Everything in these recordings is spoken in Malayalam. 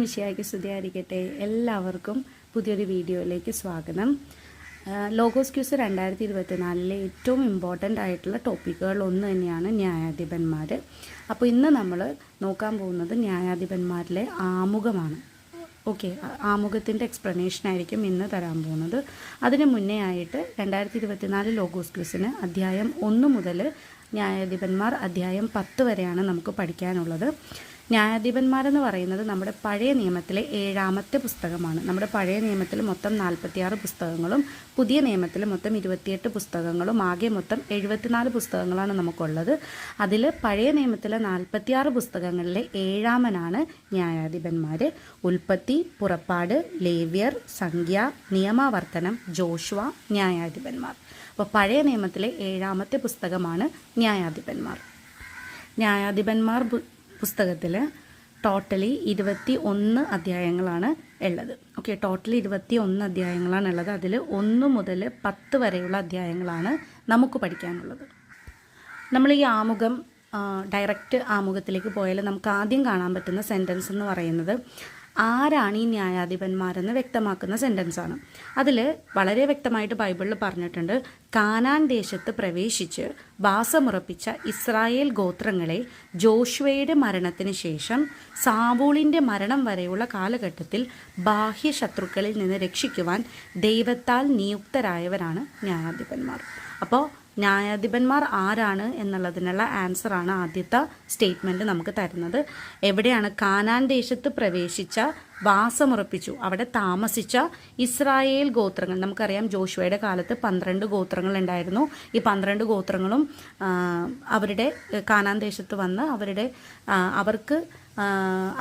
വിഷയമാക്കി സ്തുതിയായിരിക്കട്ടെ. എല്ലാവർക്കും പുതിയൊരു വീഡിയോയിലേക്ക് സ്വാഗതം. ലോഗോസ് ക്യൂസ് 2024 ഏറ്റവും ഇമ്പോർട്ടൻ്റ് ആയിട്ടുള്ള ടോപ്പിക്കുകൾ ഒന്ന് തന്നെയാണ് ന്യായാധിപന്മാർ. അപ്പോൾ ഇന്ന് നമ്മൾ നോക്കാൻ പോകുന്നത് ന്യായാധിപന്മാരിലെ ആമുഖമാണ്. ഓക്കെ, ആമുഖത്തിൻ്റെ എക്സ്പ്ലനേഷൻ ആയിരിക്കും ഇന്ന് തരാൻ പോകുന്നത്. അതിന് മുന്നേ ആയിട്ട് 2024 ലോഗോസ് ക്യൂസിന് അധ്യായം 1 മുതൽ ന്യായാധിപന്മാർ അധ്യായം 10 വരെയാണ് നമുക്ക് പഠിക്കാനുള്ളത്. ന്യായാധിപന്മാരെന്ന് പറയുന്നത് നമ്മുടെ പഴയ നിയമത്തിലെ 7ാമത്തെ പുസ്തകമാണ്. നമ്മുടെ പഴയ നിയമത്തിൽ മൊത്തം 46 പുസ്തകങ്ങളും പുതിയ നിയമത്തിൽ മൊത്തം 28 പുസ്തകങ്ങളും ആകെ മൊത്തം 74 പുസ്തകങ്ങളാണ് നമുക്കുള്ളത്. അതിൽ പഴയ നിയമത്തിലെ 46 പുസ്തകങ്ങളിലെ 7ാമനാണ് ന്യായാധിപന്മാർ. ഉൽപ്പത്തി, പുറപ്പാട്, ലേവ്യർ, സംഖ്യ, നിയമാവർത്തനം, ജോഷുവ, ന്യായാധിപന്മാർ. അപ്പോൾ പഴയ നിയമത്തിലെ 7ാമത്തെ പുസ്തകമാണ് ന്യായാധിപന്മാർ. ന്യായാധിപന്മാർ പുസ്തകത്തിൽ ടോട്ടലി 21 അധ്യായങ്ങളാണ് ഉള്ളത്. ഓക്കെ, ടോട്ടലി 21 അധ്യായങ്ങളാണ് ഉള്ളത്. അതിൽ 1 മുതൽ 10 വരെയുള്ള അധ്യായങ്ങളാണ് നമുക്ക് പഠിക്കാനുള്ളത്. നമ്മൾ ഈ ആമുഖം ഡയറക്റ്റ് ആമുഖത്തിലേക്ക് പോയാൽ നമുക്ക് ആദ്യം കാണാൻ പറ്റുന്ന സെൻറ്റൻസ് എന്ന് പറയുന്നത് ആരാണ് ഈ ന്യായാധിപന്മാരെന്ന് വ്യക്തമാക്കുന്ന സെൻറ്റൻസാണ്. അതിൽ വളരെ വ്യക്തമായിട്ട് ബൈബിളിൽ പറഞ്ഞിട്ടുണ്ട്, കാനാൻ ദേശത്ത് പ്രവേശിച്ച് വാസമുറപ്പിച്ച ഇസ്രായേൽ ഗോത്രങ്ങളെ ജോഷുവയുടെ മരണത്തിന് ശേഷം സാവൂളിൻ്റെ മരണം വരെയുള്ള കാലഘട്ടത്തിൽ ബാഹ്യ ശത്രുക്കളിൽ നിന്ന് രക്ഷിക്കുവാൻ ദൈവത്താൽ നിയുക്തരായവരാണ് ന്യായാധിപന്മാർ. അപ്പോൾ ന്യായാധിപന്മാർ ആരാണ് എന്നുള്ളതിനുള്ള ആൻസറാണ് ആദ്യത്തെ സ്റ്റേറ്റ്മെൻറ്റ് നമുക്ക് തരുന്നത്. എവിടെയാണ്? കാനാൻ ദേശത്ത് പ്രവേശിച്ച, വാസമുറപ്പിച്ചു, അവിടെ താമസിച്ച ഇസ്രായേൽ ഗോത്രങ്ങൾ. നമുക്കറിയാം ജോഷുവയുടെ കാലത്ത് 12 ഗോത്രങ്ങൾ ഉണ്ടായിരുന്നു. ഈ 12 ഗോത്രങ്ങളും അവരുടെ കാനാൻ ദേശത്ത് വന്ന് അവർക്ക്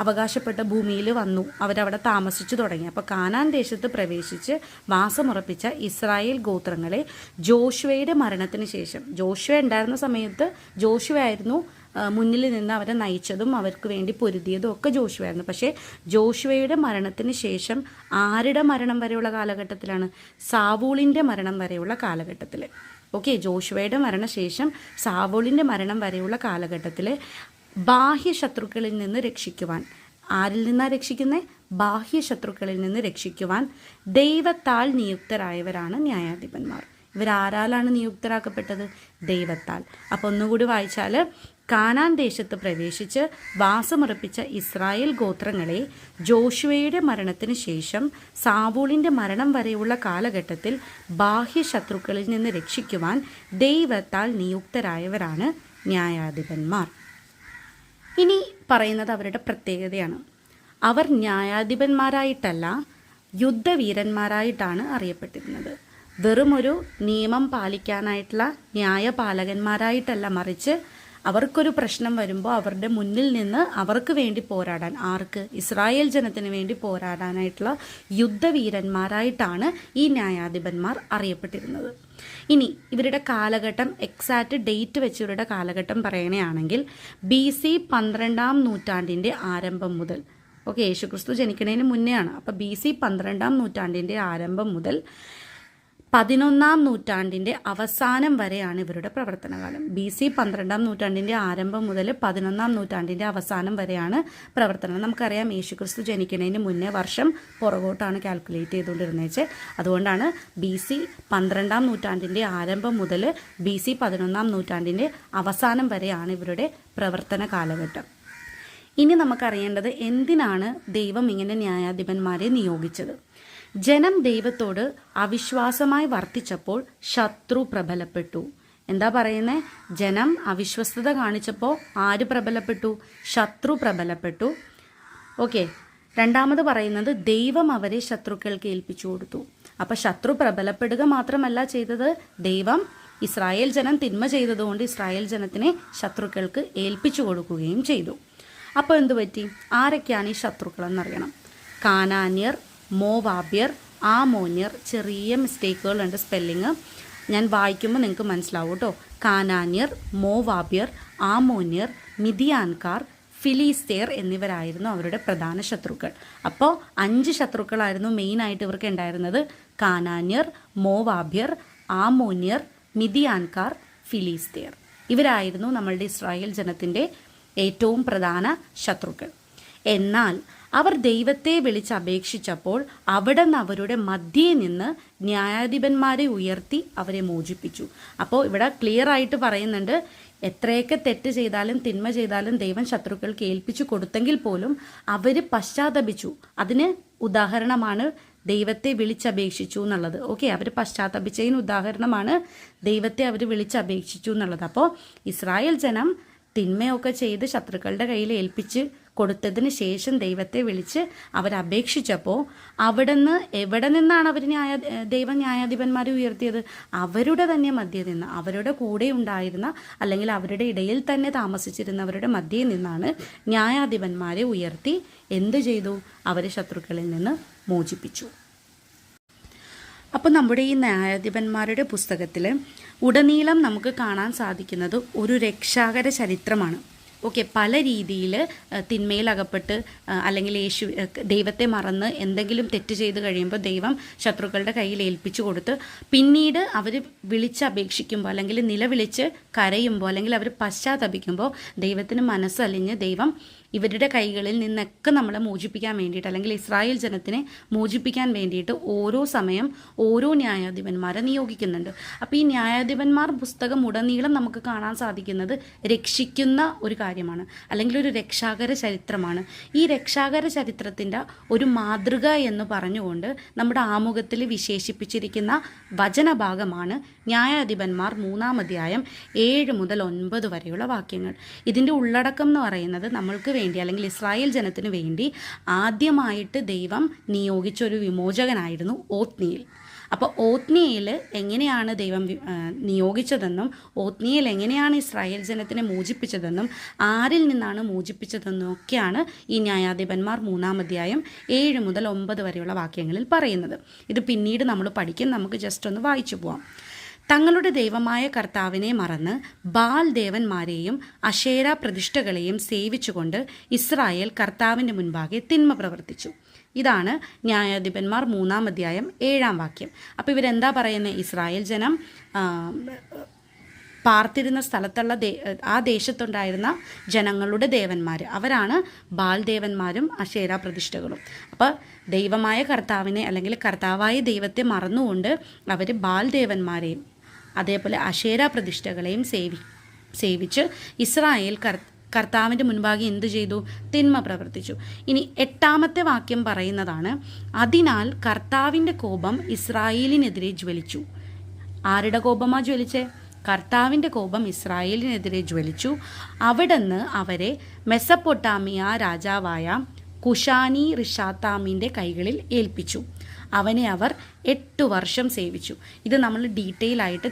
അവകാശപ്പെട്ട ഭൂമിയിൽ വന്നു, അവരവിടെ താമസിച്ചു തുടങ്ങി. അപ്പോൾ കാനാൻ ദേശത്ത് പ്രവേശിച്ച് വാസമുറപ്പിച്ച ഇസ്രായേൽ ഗോത്രങ്ങളെ ജോഷുവയുടെ മരണത്തിന് ശേഷം, ജോഷുവ ഉണ്ടായിരുന്ന സമയത്ത് ജോഷുവയായിരുന്നു മുന്നിൽ നിന്ന് അവരെ നയിച്ചതും അവർക്ക് വേണ്ടി പൊരുതിയതും ഒക്കെ ജോഷുവയായിരുന്നു. പക്ഷേ ജോഷുവയുടെ മരണത്തിന് ശേഷം ആരുടെ മരണം വരെയുള്ള കാലഘട്ടത്തിലാണ്? സാവൂളിൻ്റെ മരണം വരെയുള്ള കാലഘട്ടത്തിൽ. ഓക്കെ, ജോഷുവയുടെ മരണശേഷം സാവൂളിൻ്റെ മരണം വരെയുള്ള കാലഘട്ടത്തിൽ ബാഹ്യ ശത്രുക്കളിൽ നിന്ന് രക്ഷിക്കുവാൻ, ആരിൽ നിന്നാണ് രക്ഷിക്കുന്നത്? ബാഹ്യ ശത്രുക്കളിൽ നിന്ന് രക്ഷിക്കുവാൻ ദൈവത്താൽ നിയുക്തരായവരാണ് ന്യായാധിപന്മാർ. ഇവരാരാലാണ് നിയുക്തരാക്കപ്പെട്ടത്? ദൈവത്താൽ. അപ്പോൾ ഒന്നുകൂടി വായിച്ചാൽ, കാനാൻ ദേശത്ത് പ്രവേശിച്ച് വാസമുറപ്പിച്ച ഇസ്രായേൽ ഗോത്രങ്ങളെ ജോഷുവയുടെ മരണത്തിന് ശേഷം സാവൂളിൻ്റെ മരണം വരെയുള്ള കാലഘട്ടത്തിൽ ബാഹ്യ ശത്രുക്കളിൽ നിന്ന് രക്ഷിക്കുവാൻ ദൈവത്താൽ നിയുക്തരായവരാണ് ന്യായാധിപന്മാർ. ഇനി പറയുന്നത് അവരുടെ പ്രത്യേകതയാണ്. അവർ ന്യായാധിപന്മാരായിട്ടല്ല, യുദ്ധവീരന്മാരായിട്ടാണ് അറിയപ്പെട്ടിരുന്നത്. വെറുമൊരു നിയമം പാലിക്കാനായിട്ടുള്ള ന്യായപാലകന്മാരായിട്ടല്ല, മറിച്ച് അവർക്കൊരു പ്രശ്നം വരുമ്പോൾ അവരുടെ മുന്നിൽ നിന്ന് അവർക്ക് വേണ്ടി പോരാടാൻ, ആർക്ക്? ഇസ്രായേൽ ജനത്തിന് വേണ്ടി പോരാടാനായിട്ടുള്ള യുദ്ധവീരന്മാരായിട്ടാണ് ഈ ന്യായാധിപന്മാർ അറിയപ്പെട്ടിരുന്നത്. ഇനി ഇവരുടെ കാലഘട്ടം, എക്സാക്റ്റ് ഡേറ്റ് വെച്ച് ഇവരുടെ കാലഘട്ടം പറയുകയാണെങ്കിൽ BC 12ാം നൂറ്റാണ്ടിൻ്റെ ആരംഭം മുതൽ, ഓക്കെ, യേശുക്രിസ്തു ജനിക്കുന്നതിന് മുന്നെയാണ്. അപ്പോൾ BC 12ാം നൂറ്റാണ്ടിൻ്റെ ആരംഭം മുതൽ 11ാം നൂറ്റാണ്ടിൻ്റെ അവസാനം വരെയാണ് ഇവരുടെ പ്രവർത്തനകാലം. BC 12ാം നൂറ്റാണ്ടിൻ്റെ ആരംഭം മുതൽ 11ാം നൂറ്റാണ്ടിൻ്റെ അവസാനം വരെയാണ് പ്രവർത്തനം. നമുക്കറിയാം യേശുക്രിസ്തു ജനിക്കുന്നതിന് മുന്നേ വർഷം പുറകോട്ടാണ് കാൽക്കുലേറ്റ് ചെയ്തുകൊണ്ടിരുന്നത്. അതുകൊണ്ടാണ് BC 12ാം നൂറ്റാണ്ടിൻ്റെ ആരംഭം മുതൽ BC 11ാം നൂറ്റാണ്ടിൻ്റെ അവസാനം വരെയാണ് ഇവരുടെ പ്രവർത്തന കാലഘട്ടം. ഇനി നമുക്കറിയേണ്ടത്, എന്തിനാണ് ദൈവം ഇങ്ങനെ ന്യായാധിപന്മാരെ നിയോഗിച്ചത്? ജനം ദൈവത്തോട് അവിശ്വാസമായി വർത്തിച്ചപ്പോൾ ശത്രു പ്രബലപ്പെട്ടു. എന്താ പറയുന്നത്? ജനം അവിശ്വസ്തത കാണിച്ചപ്പോൾ ആര് പ്രബലപ്പെട്ടു? ശത്രു പ്രബലപ്പെട്ടു. ഓക്കെ, രണ്ടാമത് പറയുന്നത് ദൈവം അവരെ ശത്രുക്കൾക്ക് ഏൽപ്പിച്ചു കൊടുത്തു. അപ്പം ശത്രു പ്രബലപ്പെടുക മാത്രമല്ല ചെയ്തത്, ദൈവം ഇസ്രായേൽ ജനം തിന്മ ചെയ്തതുകൊണ്ട് ഇസ്രായേൽ ജനത്തിനെ ശത്രുക്കൾക്ക് ഏൽപ്പിച്ചു കൊടുക്കുകയും ചെയ്തു. അപ്പോൾ എന്തു പറ്റി? ആരൊക്കെയാണ് ഈ ശത്രുക്കളെന്നറിയണം. കാനാന്യർ, മോവാബ്യർ, ആമോന്യർ. ചെറിയ മിസ്റ്റേക്കുകളുണ്ട് സ്പെല്ലിങ്, ഞാൻ വായിക്കുമ്പോൾ നിങ്ങൾക്ക് മനസ്സിലാവും കേട്ടോ. കാനാന്യർ, മോവാബ്യർ, ആമോന്യർ, മിദിയാൻകാർ, ഫിലിസ്തീർ എന്നിവരായിരുന്നു അവരുടെ പ്രധാന ശത്രുക്കൾ. അപ്പോൾ 5 ശത്രുക്കളായിരുന്നു മെയിനായിട്ട് ഇവർക്ക് ഉണ്ടായിരുന്നത്. കാനാന്യർ, മോവാബ്യർ, ആമോന്യർ, മിദിയാൻകാർ, ഫിലിസ്തീർ. ഇവരായിരുന്നു നമ്മളുടെ ഇസ്രായേൽ ജനത്തിൻ്റെ ഏറ്റവും പ്രധാന ശത്രുക്കൾ. എന്നാൽ അവർ ദൈവത്തെ വിളിച്ചപേക്ഷിച്ചപ്പോൾ അവിടെ നിന്ന് അവരുടെ മധ്യേ നിന്ന് ന്യായാധിപന്മാരെ ഉയർത്തി അവരെ മോചിപ്പിച്ചു. അപ്പോൾ ഇവിടെ ക്ലിയർ ആയിട്ട് പറയുന്നുണ്ട്, എത്രയൊക്കെ തെറ്റ് ചെയ്താലും തിന്മ ചെയ്താലും ദൈവം ശത്രുക്കൾക്ക് ഏൽപ്പിച്ചു കൊടുത്തെങ്കിൽ പോലും അവർ പശ്ചാത്തപിച്ചു. അതിന് ഉദാഹരണമാണ് ദൈവത്തെ വിളിച്ചപേക്ഷിച്ചു എന്നുള്ളത്. ഓക്കെ, അവർ പശ്ചാത്തപിച്ചതിന് ഉദാഹരണമാണ് ദൈവത്തെ അവർ വിളിച്ചപേക്ഷിച്ചു എന്നുള്ളത്. അപ്പോൾ ഇസ്രായേൽ ജനം തിന്മയൊക്കെ ചെയ്ത് ശത്രുക്കളുടെ കയ്യിൽ ഏൽപ്പിച്ച് കൊടുത്തതിന് ശേഷം ദൈവത്തെ വിളിച്ച് അവരപേക്ഷിച്ചപ്പോൾ അവിടുന്ന് എവിടെ നിന്നാണ് അവർ ദൈവം ന്യായാധിപന്മാരെ ഉയർത്തിയത്? അവരുടെ തന്നെ മധ്യേ നിന്ന്, അവരുടെ കൂടെ ഉണ്ടായിരുന്ന അല്ലെങ്കിൽ അവരുടെ ഇടയിൽ തന്നെ താമസിച്ചിരുന്നവരുടെ മധ്യേ നിന്നാണ് ന്യായാധിപന്മാരെ ഉയർത്തി എന്ത് ചെയ്തു? അവരെ ശത്രുക്കളിൽ നിന്ന് മോചിപ്പിച്ചു. അപ്പോൾ നമ്മുടെ ഈ ന്യായാധിപന്മാരുടെ പുസ്തകത്തിൽ ഉടനീളം നമുക്ക് കാണാൻ സാധിക്കുന്നത് ഒരു രക്ഷാകര ചരിത്രമാണ്. ഓക്കെ, പല രീതിയിൽ തിന്മയിൽ അകപ്പെട്ട് അല്ലെങ്കിൽ ദൈവത്തെ മറന്ന് എന്തെങ്കിലും തെറ്റ് ചെയ്ത് കഴിയുമ്പോൾ ദൈവം ശത്രുക്കളുടെ കയ്യിൽ ഏൽപ്പിച്ചു കൊടുത്ത് പിന്നീട് അവർ വിളിച്ചപേക്ഷിക്കുമ്പോൾ അല്ലെങ്കിൽ നിലവിളിച്ച് കരയുമ്പോൾ അല്ലെങ്കിൽ അവർ പശ്ചാത്തപിക്കുമ്പോൾ ദൈവത്തിന് മനസ്സലിഞ്ഞ് ദൈവം ഇവരുടെ കൈകളിൽ നിന്നൊക്കെ നമ്മളെ മോചിപ്പിക്കാൻ വേണ്ടിയിട്ട് അല്ലെങ്കിൽ ഇസ്രായേൽ ജനത്തിനെ മോചിപ്പിക്കാൻ വേണ്ടിയിട്ട് ഓരോ സമയം ഓരോ ന്യായാധിപന്മാരെ നിയോഗിക്കുന്നുണ്ട്. അപ്പോൾ ഈ ന്യായാധിപന്മാർ പുസ്തകം ഉടനീളം നമുക്ക് കാണാൻ സാധിക്കുന്നത് രക്ഷിക്കുന്ന ഒരു കാര്യമാണ്, അല്ലെങ്കിൽ ഒരു രക്ഷാകര ചരിത്രമാണ്. ഈ രക്ഷാകര ചരിത്രത്തിൻ്റെ ഒരു മാതൃക എന്ന് പറഞ്ഞുകൊണ്ട് നമ്മുടെ ആമുഖത്തിൽ വിശേഷിപ്പിച്ചിരിക്കുന്ന വചനഭാഗമാണ് ന്യായാധിപന്മാർ 3-ാം അധ്യായം 7 മുതൽ 9 വരെയുള്ള വാക്യങ്ങൾ. ഇതിൻ്റെ ഉള്ളടക്കം എന്ന് പറയുന്നത് നമ്മൾക്ക് വേണ്ടി അല്ലെങ്കിൽ ഇസ്രായേൽ ജനത്തിന് വേണ്ടി ആദ്യമായിട്ട് ദൈവം നിയോഗിച്ച ഒരു വിമോചകനായിരുന്നു ഓത്നിയേൽ. അപ്പോൾ ഓത്നിയേൽ എങ്ങനെയാണ് ദൈവം നിയോഗിച്ചതെന്നും ഓത്നിയേൽ എങ്ങനെയാണ് ഇസ്രായേൽ ജനത്തിനെ മോചിപ്പിച്ചതെന്നും ആരിൽ നിന്നാണ് മോചിപ്പിച്ചതെന്നും ഒക്കെയാണ് ഈ ന്യായാധിപന്മാർ 3-ാം അധ്യായം 7 മുതൽ 9 വരെയുള്ള വാക്യങ്ങളിൽ പറയുന്നത്. ഇത് പിന്നീട് നമ്മൾ പഠിക്കും, നമുക്ക് ജസ്റ്റ് ഒന്ന് വായിച്ചു പോവാം. തങ്ങളുടെ ദൈവമായ കർത്താവിനെ മറന്ന് ബാൽ ദേവന്മാരെയും അശേര പ്രതിഷ്ഠകളെയും സേവിച്ചുകൊണ്ട് ഇസ്രായേൽ കർത്താവിൻ്റെ മുൻപാകെ തിന്മ പ്രവർത്തിച്ചു. ഇതാണ് ന്യായാധിപന്മാർ 3-ാം അധ്യായം 7-ാം വാക്യം. അപ്പോൾ ഇവരെന്താ പറയുന്നത്? ഇസ്രായേൽ ജനം പാർത്തിരുന്ന സ്ഥലത്തുള്ള ആ ദേശത്തുണ്ടായിരുന്ന ജനങ്ങളുടെ ദേവന്മാർ, അവരാണ് ബാൽ ദേവന്മാരും അശേര പ്രതിഷ്ഠകളും. അപ്പോൾ ദൈവമായ കർത്താവിനെ അല്ലെങ്കിൽ കർത്താവായ ദൈവത്തെ മറന്നുകൊണ്ട് അവർ ബാൽ ദേവന്മാരെയും അതേപോലെ അശേര പ്രതിഷ്ഠകളെയും സേവിച്ച് ഇസ്രായേൽ കർത്താവിൻ്റെ മുൻപാകെ എന്തു ചെയ്തു? തിന്മ പ്രവർത്തിച്ചു. ഇനി 8-ാമത്തെ വാക്യം പറയുന്നതാണ്, അതിനാൽ കർത്താവിൻ്റെ കോപം ഇസ്രായേലിനെതിരെ ജ്വലിച്ചു. ആരുടെ കോപമാണ് ജ്വലിച്ചേ? കർത്താവിൻ്റെ കോപം ഇസ്രായേലിനെതിരെ ജ്വലിച്ചു. അവിടുന്ന് അവരെ മെസപ്പൊട്ടാമിയ രാജാവായ കുഷാനി റിഷാത്താമിൻ്റെ കൈകളിൽ ഏൽപ്പിച്ചു. അവനെ അവർ 8 വർഷം സേവിച്ചു. ഇത് നമ്മൾ ഡീറ്റെയിൽ ആയിട്ട്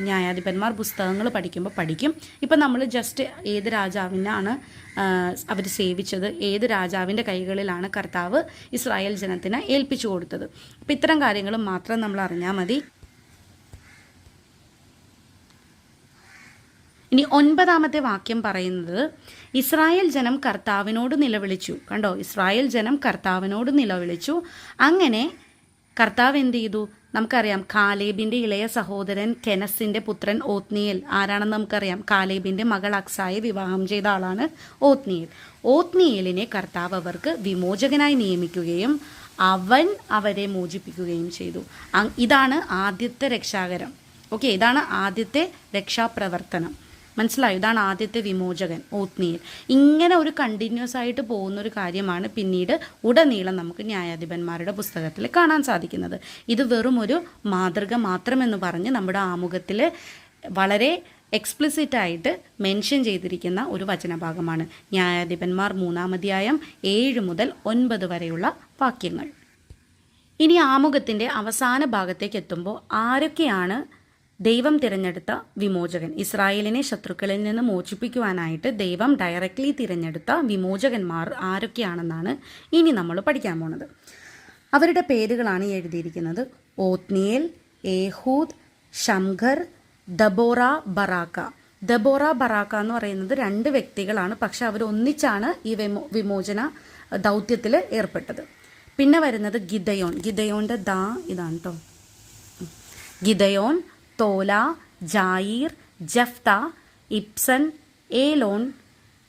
ന്യായാധിപന്മാർ പുസ്തകങ്ങൾ പഠിക്കുമ്പോൾ പഠിക്കും. ഇപ്പം നമ്മൾ ജസ്റ്റ് ഏത് രാജാവിനാണ് അവർ സേവിച്ചത്, ഏത് രാജാവിൻ്റെ കൈകളിലാണ് കർത്താവ് ഇസ്രായേൽ ജനത്തിന് ഏൽപ്പിച്ചു കൊടുത്തത്, അപ്പം ഇത്തരം കാര്യങ്ങൾ മാത്രം നമ്മൾ അറിഞ്ഞാൽ മതി. ഇനി 9-ാമത്തെ വാക്യം പറയുന്നത്, ഇസ്രായേൽ ജനം കർത്താവിനോട് നിലവിളിച്ചു. കണ്ടോ, ഇസ്രായേൽ ജനം കർത്താവിനോട് നിലവിളിച്ചു. അങ്ങനെ കർത്താവ് എന്ത് ചെയ്തു? നമുക്കറിയാം, കാലേബിൻ്റെ ഇളയ സഹോദരൻ കെനസിൻ്റെ പുത്രൻ ഓത്നിയേൽ ആരാണെന്ന് നമുക്കറിയാം. കാലേബിൻ്റെ മകൾ അക്സായെ വിവാഹം ചെയ്ത ആളാണ് ഓത്നിയേൽ. ഓത്നിയേലിനെ കർത്താവ് അവർക്ക് വിമോചകനായി നിയമിക്കുകയും അവൻ അവരെ മോചിപ്പിക്കുകയും ചെയ്തു. ഇതാണ് ആദ്യത്തെ രക്ഷാകരം. ഓക്കെ, ഇതാണ് ആദ്യത്തെ രക്ഷാപ്രവർത്തനം. മനസ്സിലായോ? ഇതാണ് ആദ്യത്തെ വിമോചകൻ ഓത്നിയേൽ. ഇങ്ങനെ ഒരു കണ്ടിന്യൂസ് ആയിട്ട് പോകുന്നൊരു കാര്യമാണ് പിന്നീട് ഉടനീളം നമുക്ക് ന്യായാധിപന്മാരുടെ പുസ്തകത്തിൽ കാണാൻ സാധിക്കുന്നത്. ഇത് വെറും ഒരു മാതൃക മാത്രമെന്ന് പറഞ്ഞ് നമ്മുടെ ആമുഖത്തിൽ വളരെ എക്സ്പ്ലിസിറ്റ് ആയിട്ട് മെൻഷൻ ചെയ്തിരിക്കുന്ന ഒരു വചനഭാഗമാണ് ന്യായാധിപന്മാർ 3-ാം അധ്യായം 7 മുതൽ 9 വരെയുള്ള വാക്യങ്ങൾ. ഇനി ആമുഖത്തിൻ്റെ അവസാന ഭാഗത്തേക്ക് എത്തുമ്പോൾ ആരൊക്കെയാണ് ദൈവം തിരഞ്ഞെടുത്ത വിമോചകൻ, ഇസ്രായേലിനെ ശത്രുക്കളിൽ നിന്ന് മോചിപ്പിക്കുവാനായിട്ട് ദൈവം ഡയറക്റ്റ്ലി തിരഞ്ഞെടുത്ത വിമോചകന്മാർ ആരൊക്കെയാണെന്നാണ് ഇനി നമ്മൾ പഠിക്കാൻ പോണത്. അവരുടെ പേരുകളാണ് എഴുതിയിരിക്കുന്നത്. ഓത്നിയേൽ, ഏഹൂദ്, ഷംഗർ, ദബോറ, ബറാക്ക. ദബോറ, ബറാക്ക എന്ന് പറയുന്നത് 2 വ്യക്തികളാണ്, പക്ഷെ അവർ ഒന്നിച്ചാണ് ഈ വിമോചന ദൗത്യത്തിൽ ഏർപ്പെട്ടത്. പിന്നെ വരുന്നത് ഗിദയോൻ. ഗിദയോൻ്റെ ഇതാണ് കേട്ടോ. ഗിദയോൻ, തോല, ജായീർ, ജഫ്ത, ഇബ്സൻ, ഏലോൻ,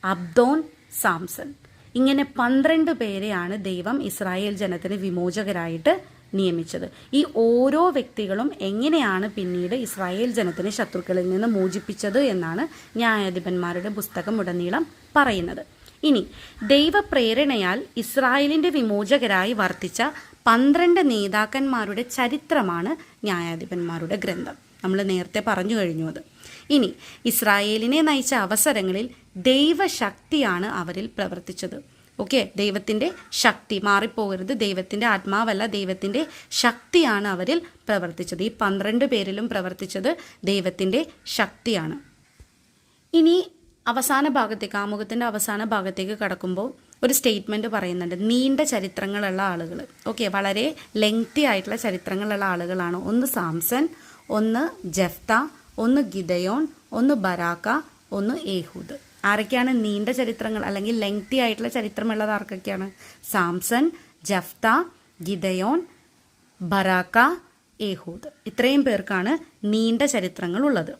അബ്ദോൻ, സാംസൺ. ഇങ്ങനെ 12 പേരെയാണ് ദൈവം ഇസ്രായേൽ ജനത്തിന് വിമോചകരായിട്ട് നിയമിച്ചത്. ഈ ഓരോ വ്യക്തികളും എങ്ങനെയാണ് പിന്നീട് ഇസ്രായേൽ ജനത്തിനെ ശത്രുക്കളിൽ നിന്ന് മോചിപ്പിച്ചത് എന്നാണ് ന്യായാധിപന്മാരുടെ പുസ്തകം ഉടനീളം പറയുന്നത്. ഇനി ദൈവപ്രേരണയാൽ ഇസ്രായേലിൻ്റെ വിമോചകരായി വർത്തിച്ച 12 നേതാക്കന്മാരുടെ ചരിത്രമാണ് ന്യായാധിപന്മാരുടെ ഗ്രന്ഥം. നമ്മൾ നേരത്തെ പറഞ്ഞു കഴിഞ്ഞു അത്. ഇനി ഇസ്രായേലിനെ നയിച്ച അവസരങ്ങളിൽ ദൈവശക്തിയാണ് അവരിൽ പ്രവർത്തിച്ചത്. ഓക്കെ, ദൈവത്തിൻ്റെ ശക്തി മാറിപ്പോകരുത്. ദൈവത്തിൻ്റെ ആത്മാവല്ല, ദൈവത്തിൻ്റെ ശക്തിയാണ് അവരിൽ പ്രവർത്തിച്ചത്. ഈ 12 പേരിലും പ്രവർത്തിച്ചത് ദൈവത്തിൻ്റെ ശക്തിയാണ്. ഇനി അവസാന ഭാഗത്തേക്ക്, ആമുഖത്തിൻ്റെ അവസാന ഭാഗത്തേക്ക് കടക്കുമ്പോൾ ഒരു സ്റ്റേറ്റ്മെൻറ്റ് പറയുന്നുണ്ട്. നീണ്ട ചരിത്രങ്ങളുള്ള ആളുകൾ, ഓക്കെ, വളരെ ലെങ്തി ആയിട്ടുള്ള ചരിത്രങ്ങളുള്ള ആളുകളാണ്. ഒന്ന് സാംസൺ, ഒന്ന് ജെഫ്ത, ഒന്ന് ഗിദയോൻ, ഒന്ന് ബരാക്ക, ഒന്ന് ഏഹൂദ്. ആരൊക്കെയാണ് നീണ്ട ചരിത്രങ്ങൾ അല്ലെങ്കിൽ ലെങ്തി ആയിട്ടുള്ള ചരിത്രമുള്ളത്? ആർക്കൊക്കെയാണ്? Samson, Jephthah, Gideon, Barak, Ehud. ഇത്രയും പേർക്കാണ് നീണ്ട ചരിത്രങ്ങളുള്ളത്.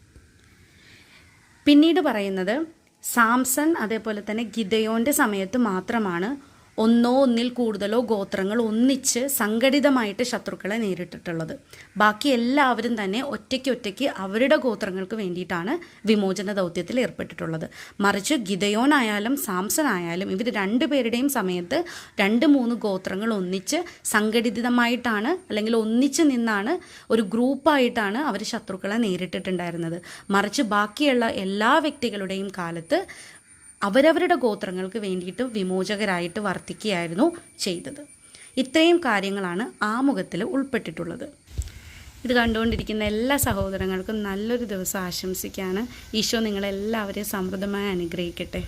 പിന്നീട് പറയുന്നത് സാംസൺ അതേപോലെ തന്നെ ഗിദയോൻ്റെ സമയത്ത് മാത്രമാണ് ഒന്നോ ഒന്നിൽ കൂടുതലോ ഗോത്രങ്ങൾ ഒന്നിച്ച് സംഘടിതമായിട്ട് ശത്രുക്കളെ നേരിട്ടിട്ടുള്ളത്. ബാക്കി എല്ലാവരും തന്നെ ഒറ്റയ്ക്ക് അവരുടെ ഗോത്രങ്ങൾക്ക് വേണ്ടിയിട്ടാണ് വിമോചന ദൗത്യത്തിൽ ഏർപ്പെട്ടിട്ടുള്ളത്. മറിച്ച് ഗിദയോൻ ആയാലും സാംസൺ ആയാലും ഇവർ രണ്ടുപേരുടെയും സമയത്ത് 2-3 ഗോത്രങ്ങൾ ഒന്നിച്ച് സംഘടിതമായിട്ടാണ് അല്ലെങ്കിൽ ഒന്നിച്ച് നിന്നാണ് ഒരു ഗ്രൂപ്പായിട്ടാണ് അവർ ശത്രുക്കളെ നേരിട്ടിട്ടുണ്ടായിരുന്നത്. മറിച്ച് ബാക്കിയുള്ള എല്ലാ വ്യക്തികളുടെയും കാലത്ത് അവരവരുടെ ഗോത്രങ്ങൾക്ക് വേണ്ടിയിട്ട് വിമോചകരായിട്ട് വർത്തിക്കുകയായിരുന്നു ചെയ്തത്. ഇത്രയും കാര്യങ്ങളാണ് ആമുഖത്തിൽ ഉൾപ്പെട്ടിട്ടുള്ളത്. ഇത് കണ്ടുകൊണ്ടിരിക്കുന്ന എല്ലാ സഹോദരങ്ങൾക്കും നല്ലൊരു ദിവസം ആശംസിക്കുകയാണ്. ഈശോ നിങ്ങളെല്ലാവരെയും സമൃദ്ധമായി അനുഗ്രഹിക്കട്ടെ.